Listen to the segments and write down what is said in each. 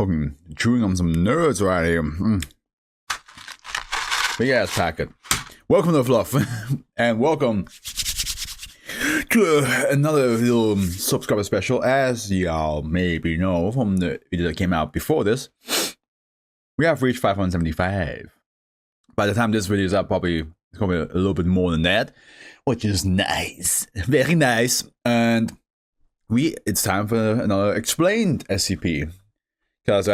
Fucking chewing on some nerds right here. Big ass packet. Welcome to Fluff, and welcome to another little subscriber special. As y'all maybe know from the video that came out before this, we have reached 575. By the time this video is up, probably it's gonna be a little bit more than that, which is nice, very nice. And it's time for another explained SCP, because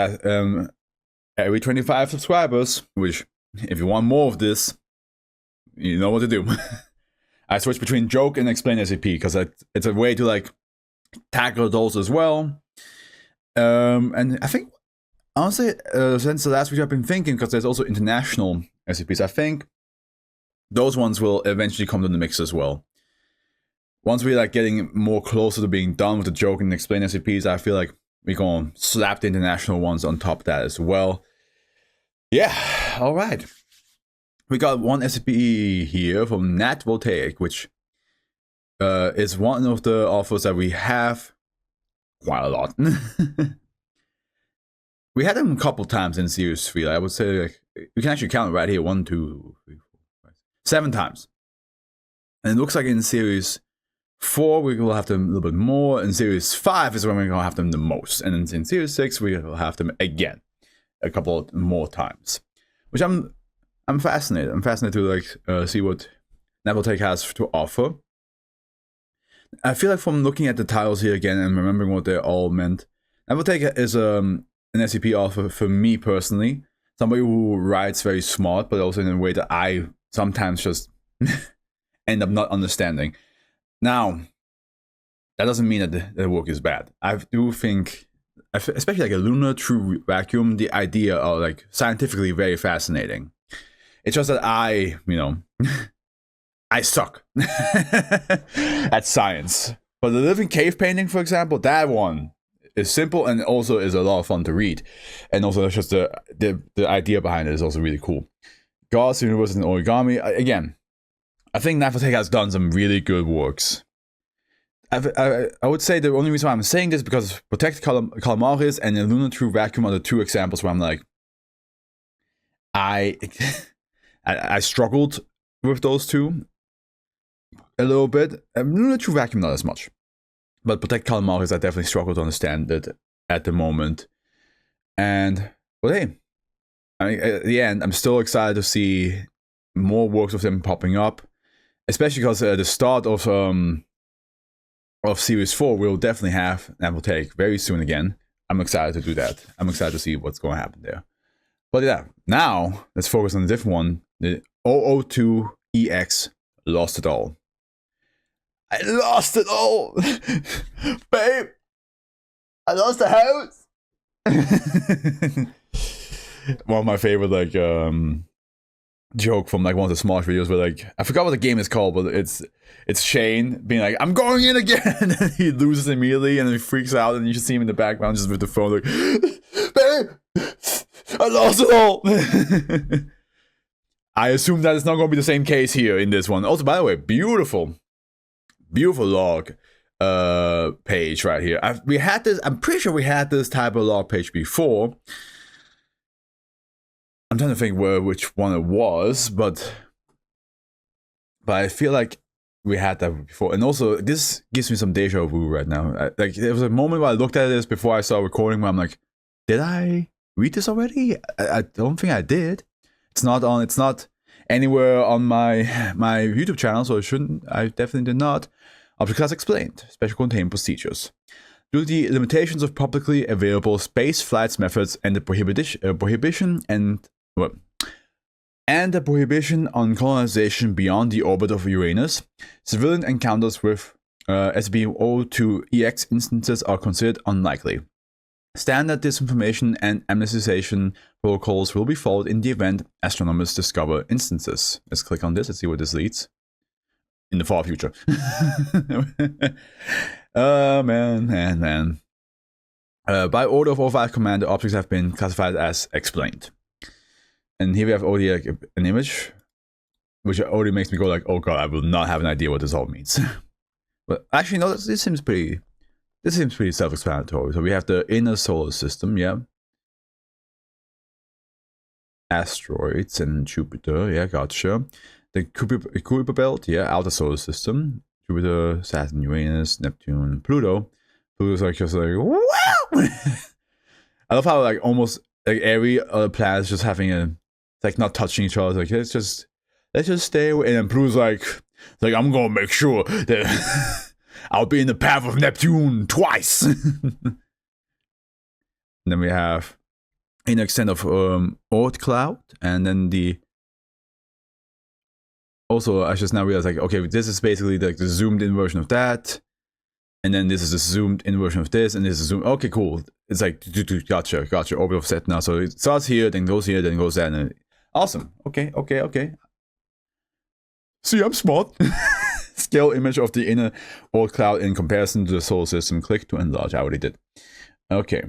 every 25 subscribers, which if you want more of this, you know what to do. I switch between joke and explain SCP because it's a way to like tackle those as well. And I think honestly, since the last week I've been thinking, because there's also international SCPs, I think those ones will eventually come to the mix as well. Once we like getting more closer to being done with the joke and explain SCPs, I feel like we're gonna slap the international ones on top of that as well. Yeah, all right. We got one SCP here from Nat Voltaic, which is one of the offers that we have quite a lot. We had them a couple times in Series 3. I would say like, we can actually count it right here. 1, 2, 3, 4, 5, 7 times. And it looks like in Series 4 we will have them a little bit more. In Series 5 is when we're going to have them the most. And in Series 6 we will have them again a couple more times. Which I'm fascinated. I'm fascinated to like see what Nat Voltaic has to offer. I feel like from looking at the titles here again and remembering what they all meant, Nat Voltaic is an SCP offer for me personally. Somebody who writes very smart, but also in a way that I sometimes just end up not understanding. Now, that doesn't mean that the work is bad. I do think, especially like a lunar true vacuum, the idea of like scientifically very fascinating. It's just that I suck at science. But the living cave painting, for example, that one is simple and also is a lot of fun to read. And also just the idea behind it is also really cool. God's Universe and Origami, again, I think Nat Voltaic has done some really good works. I would say the only reason why I'm saying this is because Protect Calamaris and the Lunar True Vacuum are the two examples where I'm like, I struggled with those two a little bit. Lunar True Vacuum not as much, but Protect Calamaris I definitely struggled to understand it at the moment. And well, hey, at the end, I'm still excited to see more works of them popping up, especially because at the start of Series 4 we'll definitely have Nat Voltaic very soon again. I'm excited to do that. I'm excited to see what's going to happen there. But yeah, now let's focus on a different one. The 002-EX lost it all. I lost it all! Babe! I lost the house! One of my favorite like joke from like one of the Smosh videos where like, I forgot what the game is called, but it's Shane being like, I'm going in again! And he loses immediately and he freaks out and you should see him in the background just with the phone like, babe! I lost it all! I assume that it's not going to be the same case here in this one. Also, by the way, beautiful log page right here. We had this, I'm pretty sure we had this type of log page before. I'm trying to think which one it was, but I feel like we had that before. And also, this gives me some deja vu right now. Like, there was a moment where I looked at this before I started recording where I'm like, did I read this already? I don't think I did. It's not anywhere on my YouTube channel, so I definitely did not. Object Class Explained, Special Containment Procedures. Due to the limitations of publicly available space flights methods and the prohibition on colonization beyond the orbit of Uranus, civilian encounters with SCP-002-EX instances are considered unlikely. Standard disinformation and amnestization protocols will be followed in the event astronomers discover instances. Let's click on this and see where this leads. In the far future. Man. By order of 05 command, the objects have been classified as explained. And here we have already like, an image, which already makes me go like, oh god, I will not have an idea what this all means. But actually, no, this seems pretty self-explanatory. So we have the inner solar system, yeah. asteroids and Jupiter. Yeah, gotcha. The Kuiper Belt, yeah, outer solar system. Jupiter, Saturn, Uranus, Neptune, Pluto. Pluto's like just like wow. I love how like almost like every other planet is just having a like not touching each other. Like let's just stay away. And then Pluto's like I'm gonna make sure that I'll be in the path of Neptune twice. And then we have an extent of Oort cloud, and then the also I just now realized like okay, this is basically like the zoomed in version of that. And then this is a zoomed in version of this, and this is zoomed. Okay, cool. It's like, gotcha. Orbit of set now. So it starts here, then goes here, then goes there. And awesome. Okay. See, I'm smart. Scale image of the inner Oort cloud in comparison to the solar system. Click to enlarge. I already did. Okay.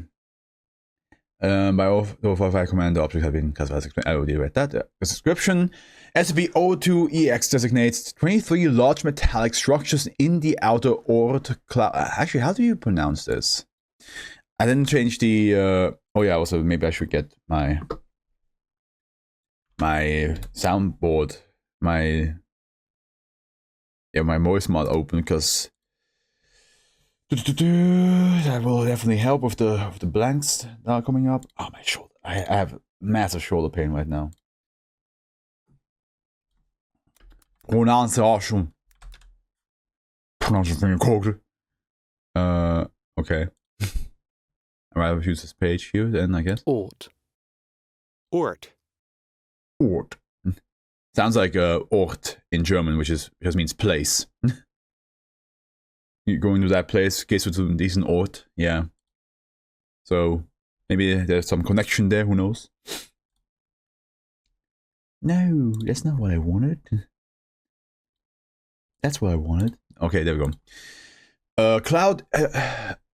By AfroFluff command, the object has been classified. I already read that. The description. SCP-002-EX designates 23 large metallic structures in the outer Oort cloud. Actually, how do you pronounce this? I didn't change the. Oh yeah, also maybe I should get my soundboard, my voice mod open, because that will definitely help with the blanks that are coming up. Oh, my shoulder! I have massive shoulder pain right now. Pronunciation. Okay. Alright, I'll use this page here then, I guess. Ort. Sounds like Ort in German, which just means place. You going to that place, gehst du zu diesem Ort, yeah. So maybe there's some connection there, who knows? No, that's not what I wanted. That's what I wanted. Okay, there we go. Cloud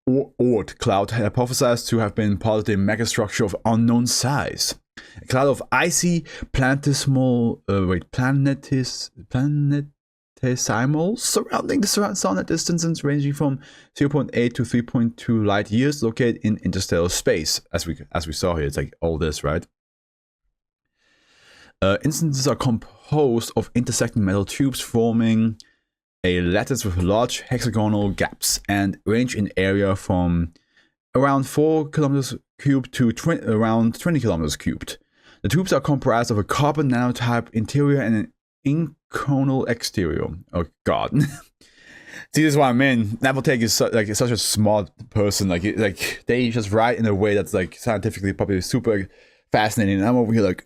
Oort cloud hypothesized to have been part of the megastructure of unknown size. A cloud of icy planetesimals surrounding the sun at distances ranging from 0.8 to 3.2 light years, located in interstellar space. As we saw here, it's like all this, right? Instances are composed of intersecting metal tubes forming a lattice with large hexagonal gaps and range in area from around 4 kilometers cubed to around 20 kilometers cubed. The tubes are comprised of a carbon nanotype interior and an inconal exterior. Oh god. See, this is what I mean. Navaltech is such a smart person. Like they just write in a way that's like scientifically probably super fascinating. And I'm over here like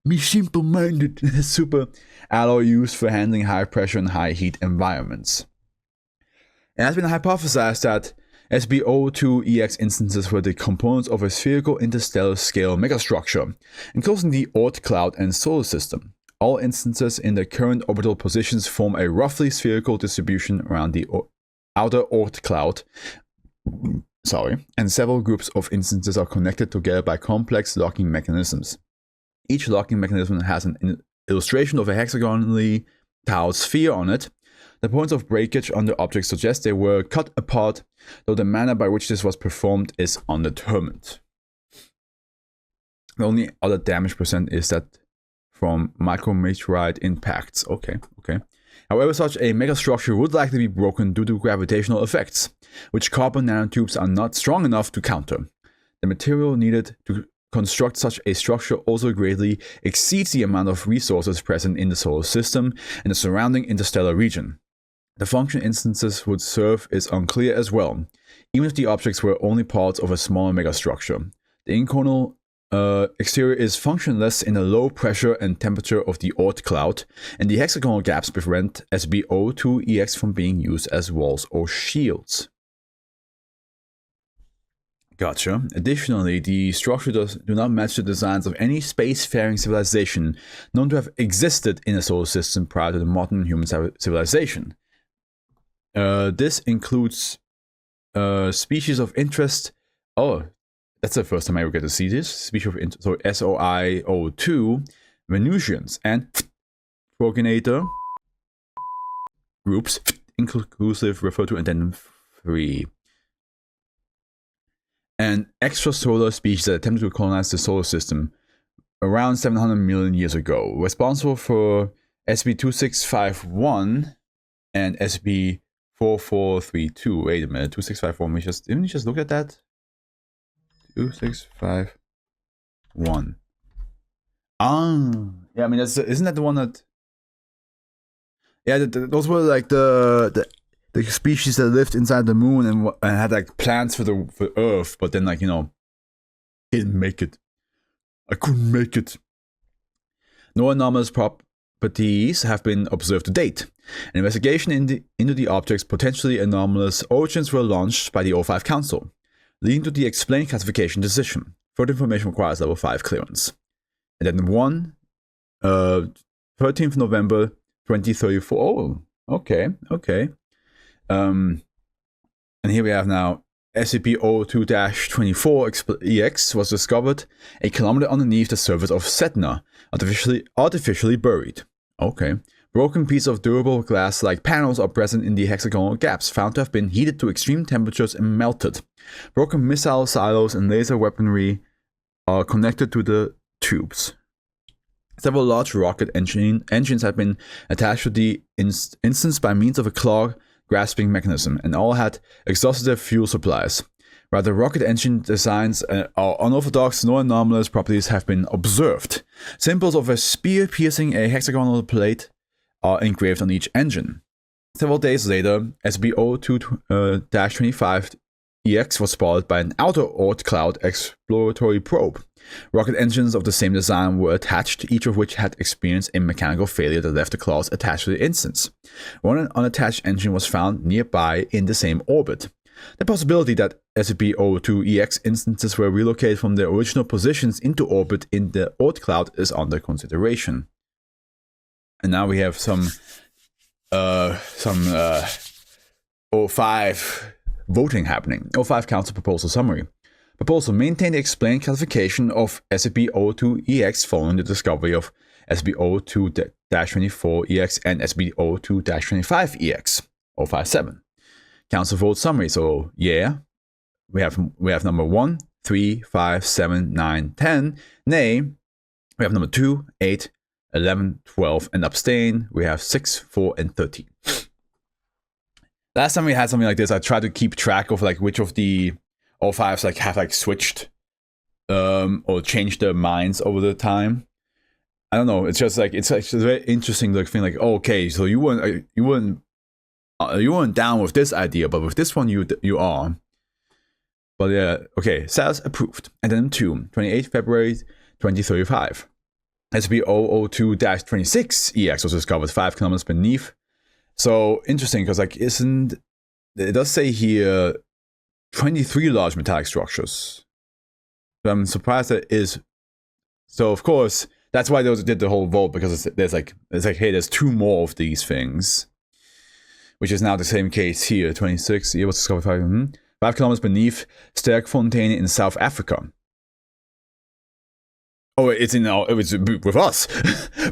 me simple-minded. Super alloy used for handling high pressure and high heat environments. It has been hypothesized that SCP-002-EX instances were the components of a spherical interstellar scale megastructure, enclosing the Oort cloud and solar system. All instances in their current orbital positions form a roughly spherical distribution around the outer Oort cloud. And several groups of instances are connected together by complex locking mechanisms. Each locking mechanism has an illustration of a hexagonally tiled sphere on it. The points of breakage on the objects suggest they were cut apart, though the manner by which this was performed is undetermined. The only other damage percent is that from micrometeorite impacts. Okay. However, such a megastructure would likely be broken due to gravitational effects, which carbon nanotubes are not strong enough to counter. The material needed to construct such a structure also greatly exceeds the amount of resources present in the solar system and the surrounding interstellar region. The function instances would serve is unclear as well, even if the objects were only parts of a smaller megastructure. The inconal exterior is functionless in the low pressure and temperature of the Oort cloud, and the hexagonal gaps prevent SCP-002-EX from being used as walls or shields. Gotcha. Additionally, the structure do not match the designs of any spacefaring civilization known to have existed in the solar system prior to the modern human civilization. This includes species of interest. Oh, that's the first time I ever get to see this. Species of interest. So SOI-02, Venusians, and progenitor groups, inclusive, refer to addendum 3. an extrasolar species that attempted to colonize the solar system around 700 million years ago, responsible for SCP-2651 and SCP-4432. Wait a minute, 2651. Didn't we just look at that? 2651. Ah, yeah. I mean, isn't that the one that? Yeah, those were like the species that lived inside the moon and had like plans for Earth, but then like didn't make it. I couldn't make it. No anomalous properties have been observed to date. An investigation into the object's potentially anomalous origins were launched by the O5 Council, leading to the explained classification decision. Further information requires level 5 clearance. And then 13th November 2034. Oh, okay. And here we have now SCP-002-24-EX was discovered a kilometer underneath the surface of Sedna, artificially buried. Okay. Broken pieces of durable glass-like panels are present in the hexagonal gaps, found to have been heated to extreme temperatures and melted. Broken missile silos and laser weaponry are connected to the tubes. Several large rocket engines have been attached to the instance by means of a claw grasping mechanism, and all had exhausted their fuel supplies. While the rocket engine designs are unorthodox, no anomalous properties have been observed. Symbols of a spear piercing a hexagonal plate are engraved on each engine. Several days later, SCP-002-25-EX was spotted by an outer Oort cloud exploratory probe. Rocket engines of the same design were attached, each of which had experienced a mechanical failure that left the claws attached to the instance. One unattached engine was found nearby in the same orbit. The possibility that SCP-002-EX instances were relocated from their original positions into orbit in the Oort cloud is under consideration. And now we have some O5 voting happening. O5 Council Proposal Summary. Proposal: maintain the explained classification of SCP-002-EX following the discovery of SCP-002-24-EX and SCP-002-25-EX. 057. Council vote summary. So yeah, we have number 1, 3, 5, 7, 9, 10. Nay, we have number 2, 8, 11, 12, and abstain. We have 6, 4, and 13. Last time we had something like this, I tried to keep track of like which of the O5s like have like switched or changed their minds over the time. I don't know. It's just like it's a very interesting like thing. Like, oh, okay, so you weren't down with this idea, but with this one you are. But yeah, okay. SAS approved. And then 28 February 2035. SCP-002-26-EX was discovered 5 kilometers beneath. So interesting, because like it does say here 23 large metallic structures. But I'm surprised that it is. So of course, that's why they did the whole vote, because it's like, hey, there's 2 more of these things. Which is now the same case here. 26, it was discovered 5 kilometers beneath Sterkfontein in South Africa. Oh, it's with us.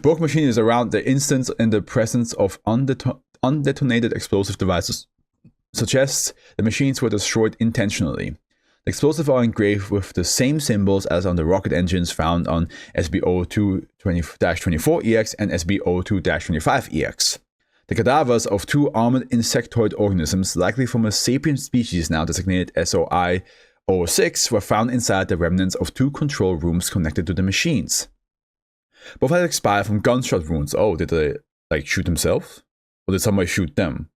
Broken machine is around the instance in the presence of undetonated explosive devices. Suggests the machines were destroyed intentionally. The explosives are engraved with the same symbols as on the rocket engines found on SCP-002-24-EX and SCP-002-25-EX. The cadavers of 2 armored insectoid organisms, likely from a sapient species now designated SOI-06, were found inside the remnants of 2 control rooms connected to the machines. Both had expired from gunshot wounds. Oh, did they like shoot themselves? Or did somebody shoot them?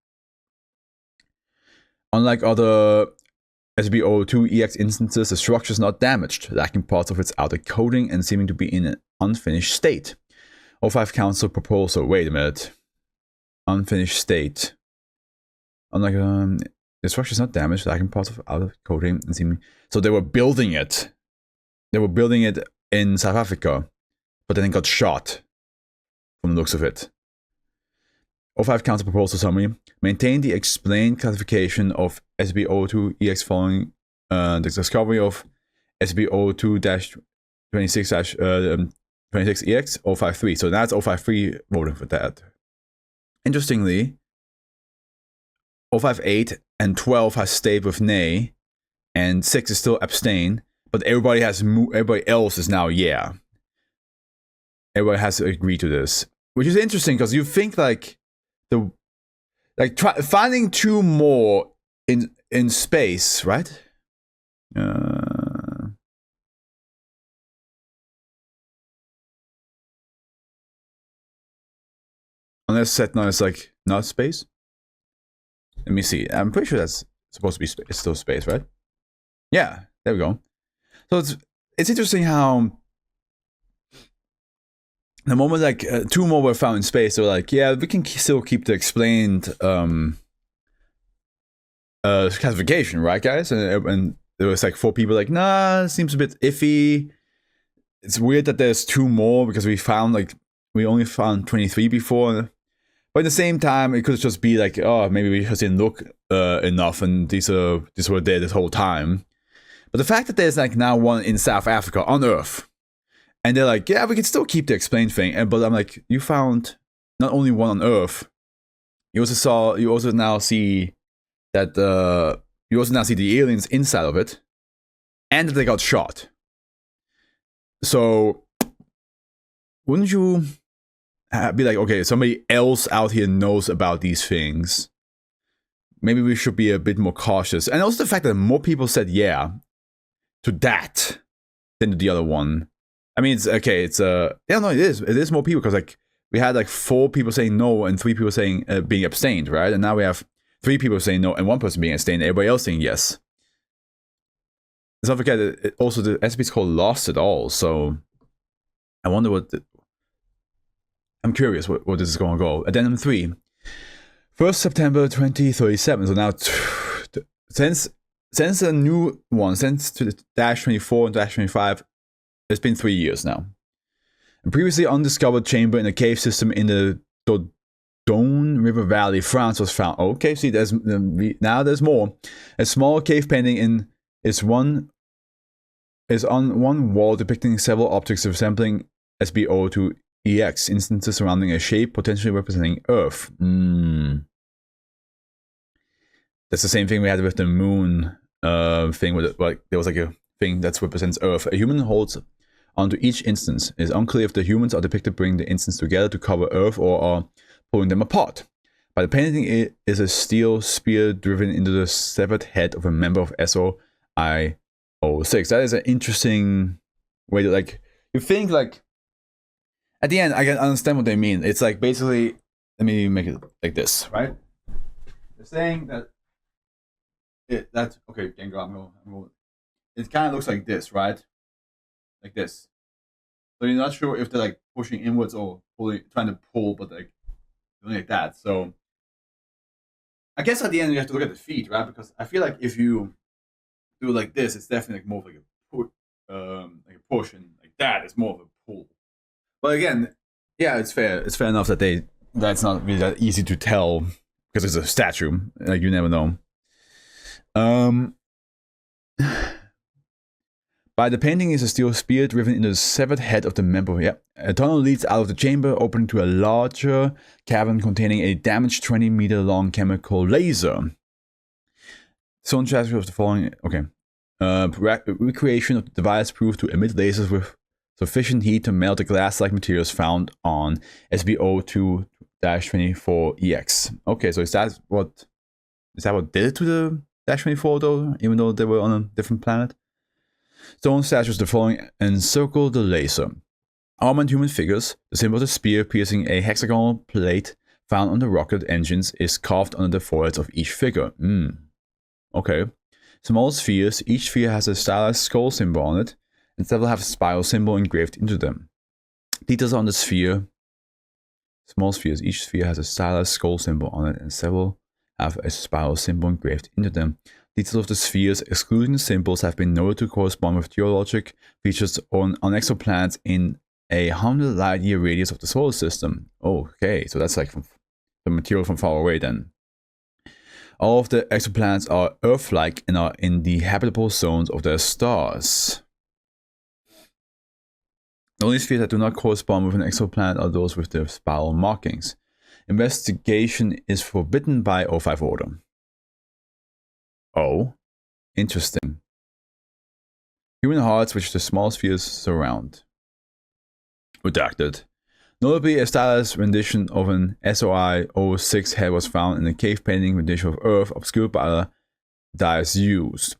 Unlike other SCP-002-EX instances, the structure is not damaged, lacking parts of its outer coating and seeming to be in an unfinished state. O5 Council proposal. Wait a minute. Unfinished state. Unlike the structure is not damaged, lacking parts of outer coating and seeming. So they were building it. They were building it in South Africa, but then it got shot. From the looks of it. O5 Council Proposal Summary. Maintain the explained classification of SCP-002-EX following the discovery of SCP-002-26-26-EX 053. So that's 053 voting for that. Interestingly, 058 and 12 has stayed with nay, and 6 is still abstain, but everybody else is now yeah. Everybody has to agree to this, which is interesting because you think like finding 2 more in space, right? Unless set now it's like not space. Let me see. I'm pretty sure that's supposed to be space. It's still space, right? Yeah, there we go. So it's interesting how the moment like 2 more were found in space, they're like, yeah, we can still keep the explained classification, right, guys? And there was like 4 people like, nah, it seems a bit iffy. It's weird that there's 2 more because we only found 23 before. But at the same time, it could just be like, oh, maybe we just didn't look enough, and these were there this whole time. But the fact that there's like now 1 in South Africa on Earth, and they're like, yeah, we can still keep the explained thing. But I'm like, you found not only 1 on Earth, you also now see that the aliens inside of it, and that they got shot. So wouldn't you be like, okay, somebody else out here knows about these things. Maybe we should be a bit more cautious. And also the fact that more people said yeah to that than to the other one. I mean, it's okay. It's yeah, no, it is more people because like we had like 4 people saying no and 3 people saying being abstained, right? And now we have 3 people saying no and 1 person being abstained. Everybody else saying yes. Let's not forget that also the SCP is called Lost at All. So I wonder what. I'm curious what this is going to go. Addendum 3. 1st September 2037. So now, since the new one, since to the -24 and -25, it's been 3 years now. A previously undiscovered chamber in a cave system in the Dodone River Valley, France was found. Okay, see, now there's more. A small cave painting is on one wall depicting several objects resembling SCP-002-EX, instances surrounding a shape potentially representing Earth. That's the same thing we had with the moon thing, where there was like a thing that represents Earth. A human holds onto each instance. It is unclear if the humans are depicted bringing the instance together to cover Earth or are pulling them apart. By the painting, it is a steel spear driven into the severed head of a member of SCP-006. That is an interesting way to like. You think like. At the end, I can understand what they mean. It's like basically, let me make it like this, right? They're saying that that's okay, Gengar, I'm going. It kind of looks like this, right? Like this. So you're not sure if they're like pushing inwards or trying to pull, but like doing like that. So I guess at the end you have to look at the feet, right? Because I feel like if you do it like this, it's definitely like more like a push, and like that is more of a pull. But again, yeah, it's fair. It's fair enough that that's not really that easy to tell because it's a statue. Like you never know. By the painting is a steel spear driven into the severed head of the member. Yeah, a tunnel leads out of the chamber, opening to a larger cavern containing a damaged 20-meter-long chemical laser. Zone transfer of the following. Okay, recreation of the device proved to emit lasers with sufficient heat to melt the glass-like materials found on SCP-002-24-EX. Okay, so is that what did it to the -24 though, even though they were on a different planet? Stone statues the following encircle the laser. Armored human figures, the symbol of the spear piercing a hexagonal plate found on the rocket engines is carved under the foreheads of each figure. Okay. Small spheres, each sphere has a stylized skull symbol on it, and several have a spiral symbol engraved into them. Details on the sphere. Small spheres, each sphere has a stylized skull symbol on it, and several have a spiral symbol engraved into them. Details of the spheres, excluding the symbols, have been noted to correspond with geologic features on exoplanets in a 100 light-year radius of the solar system. Okay, so that's like the material from far away then. All of the exoplanets are Earth-like and are in the habitable zones of their stars. The only spheres that do not correspond with an exoplanet are those with their spiral markings. Investigation is forbidden by O5 order. Oh? Interesting. Human hearts, which the small spheres surround. Redacted. Notably, a stylized rendition of an SCP-006 head was found in a cave painting rendition of Earth, obscured by other dyes used.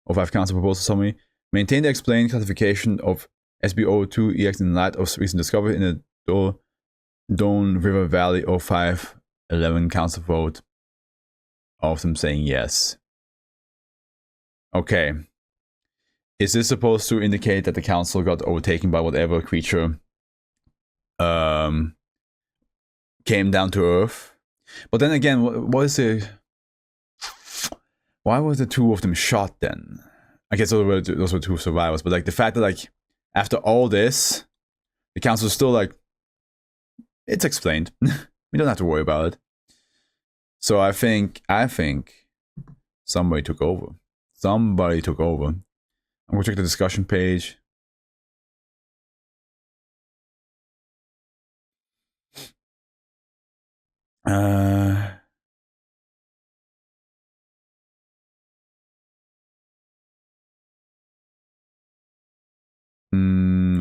O5 Council proposal summary. Maintain the explained classification of SCP-002-EX in light of recent discovery in the Doan River Valley. O5 11 Council vote. All of them saying yes. Okay. Is this supposed to indicate that the council got overtaken by whatever creature came down to Earth? But then again, what is the... Why was the two of them shot then? I guess those were two survivors, but like the fact that like after all this, the council is still like, it's explained. We don't have to worry about it. So I think somebody took over. Somebody took over. I'm gonna check the discussion page.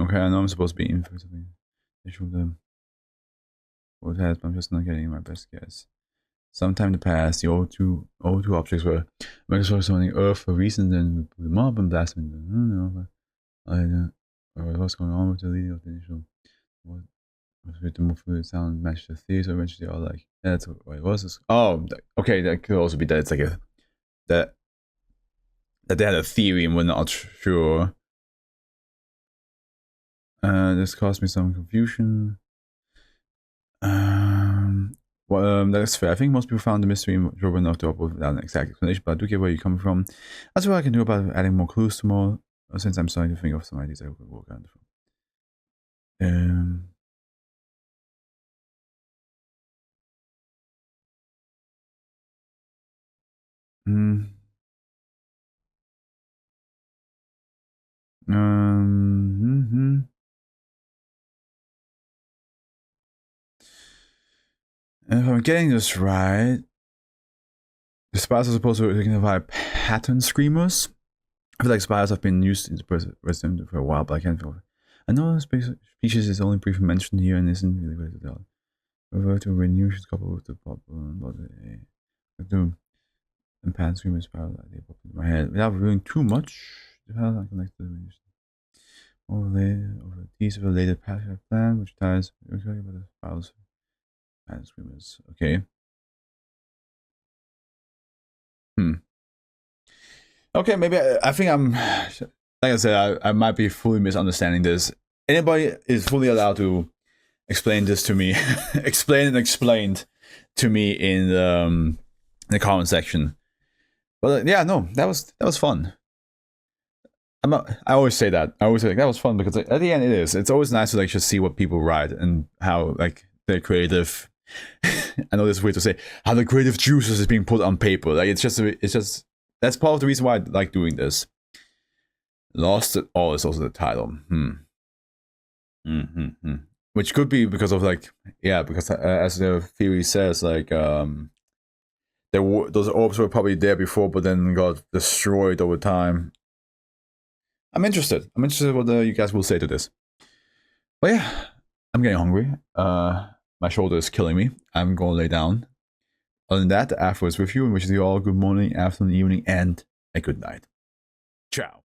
Okay, I know I'm supposed to be in for something. What has, but I'm just not getting my best guess. Sometime in the past, the O2 objects were Microsoft summoning Earth for reasons, and we them up and blast them. I don't know. What's going on with the leading of the initial? What was with the move through the sound match the theory? So eventually, they all like, yeah, that's what it was. Oh, okay, that could also be that it's like a that they had a theory and we're not sure. This caused me some confusion. Well, that's fair. I think most people found the mystery drove enough to upload without an exact explanation, but I do get where you're coming from. That's what I can do about adding more clues to more, since I'm starting to think of some ideas I could work on. If I'm getting this right, the spiders are supposed to signify pattern screamers. I feel like spiders have been used in the Resident for a while, but I can't feel it. I know this species is only briefly mentioned here and isn't really related to that. Refer to renewed coupled with the pop, but the and pattern screamers spiral idea popped into my head without revealing too much. How I connect to the over a piece of a later plan, which ties about the spirals. Pattern screamers. Okay. Okay, maybe I think I'm, like I said, I might be fully misunderstanding this. Anybody is fully allowed to explain this to me, explained to me in the comment section. But yeah, no, that was fun. I always say that. I always say like, that was fun because like, at the end it is. It's always nice to like just see what people write and how like their creative. I know this is weird to say how the creative juices is being put on paper. Like it's just that's part of the reason why I like doing this. Lost It All is also the title. Which could be because of like, yeah, because as the theory says, like those orbs were probably there before, but then got destroyed over time. I'm interested. I'm interested what you guys will say to this. But yeah, I'm getting hungry. My shoulder is killing me. I'm going to lay down. Other than that, the Afro is with you and wishes you all good morning, afternoon, evening, and a good night. Ciao.